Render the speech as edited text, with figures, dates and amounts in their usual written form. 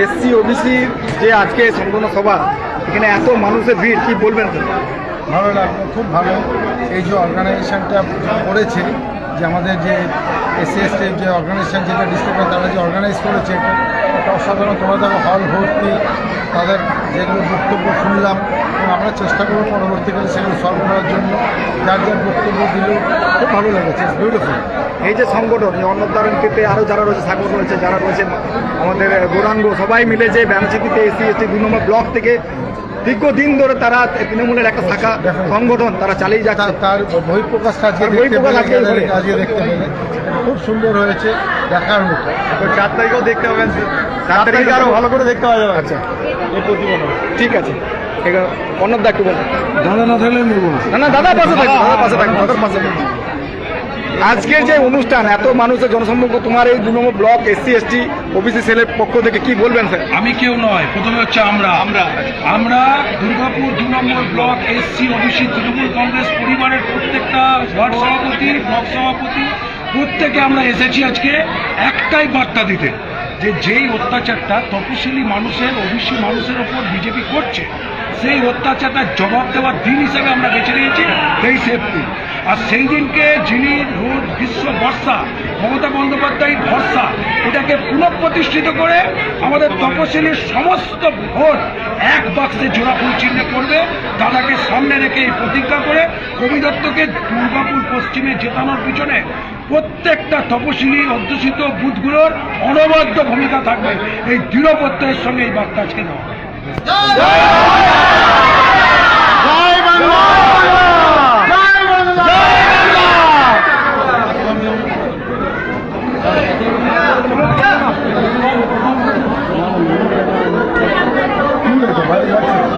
SC OBC যে আজকে সম্পূর্ণ সভা, এখানে এত মানুষের ভিড়, কি বলবেন? ভালো লাগলো, খুব ভালো। এই যে অর্গানাইজেশনটা করেছে, যে আমাদের যে এসসি এসটি যে অর্গানাইজেশন যেটা ডিস্ট্রিক্টে তারা যে অর্গানাইজ করেছে, এটা অসাধারণ। তোমরা দেখো হল ভর্তি, তাদের যেগুলো বক্তব্য শুনলাম, এবং আমরা চেষ্টা করবো পরবর্তীকালে সেগুলো সলভ করার জন্য। যার যার বক্তব্য দিল, খুব ভালো লেগেছে, বিউটিফুল। এই যে সংগঠন, এই অন্নদারণকৃতে আরও যারা রয়েছে, সাগর রয়েছে, যারা রয়েছে আমাদের গৌরাঙ্গ, সবাই মিলে যে ব্যায়ামচিকিতে এসসি এসটি 2 নম্বর ব্লক থেকে দীর্ঘদিন ধরে তারা তৃণমূলের একটা শাখা সংগঠন তারা চালিয়ে যাচ্ছে। তার বহিঃপ্রকাশটা আজকে দেখতে পেলে খুব সুন্দর হয়েছে, দেখার মতো। 4 তারিখেও দেখতে পাবেন, 4 তারিখে আরও ভালো করে দেখতে পাওয়া যাবে। আচ্ছা, এই প্রতিবেদন ঠিক আছে। ঠিক আছে, অন্নদা একটু বলুন। দাদা না থাকলে নেবো না, দাদা পাশে থাকবে, দাদার পাশে থাকবে, দাদার পাশে থাকবে। আজকের যে অনুষ্ঠান, এত মানুষের জনসম্মুখ, তোমার এই 2 নম্বর ব্লক এসসি এসটি ওবিসি সেলের পক্ষ থেকে কি বলবেন স্যার? আমি কেউ নয়, প্রথমে হচ্ছে আমরা দুর্গাপুর 2 নম্বর block SC OBC Trinamool Congress পরিবারের প্রত্যেকটা ওয়ার্ড সভাপতি, ব্লক সভাপতি, প্রত্যেকে আমরা এসেছি আজকে একটাই বার্তা দিতে, যে যেই অত্যাচারটা তপশিলি মানুষের, ওবিসি মানুষের ওপর বিজেপি করছে, সেই অত্যাচারটা জবাব দেওয়ার দিন হিসেবে আমরা বেছে নিয়েছি 23 এপ্রিল। আর সেই দিনকে যিনি রোদ গ্রীষ্ম বর্ষা, মমতা বন্দ্যোপাধ্যায়ের ভরসা, এটাকে পুনঃপ্রতিষ্ঠিত করে আমাদের তপশিলির সমস্ত ভোট এক বাক্সে জোড়াফুল চিহ্ন করবে, দাদাকে সামনে রেখে এই প্রতিজ্ঞা করে কবি দত্তকে দুর্গাপুর পশ্চিমে জেতানোর পিছনে প্রত্যেকটা তপশিলি অধ্যুষিত বুথগুলোর অনবদ্য ভূমিকা থাকবে। এই দৃঢ় প্রত্যয়ের সঙ্গে এই বার্তা আজকে দেওয়া।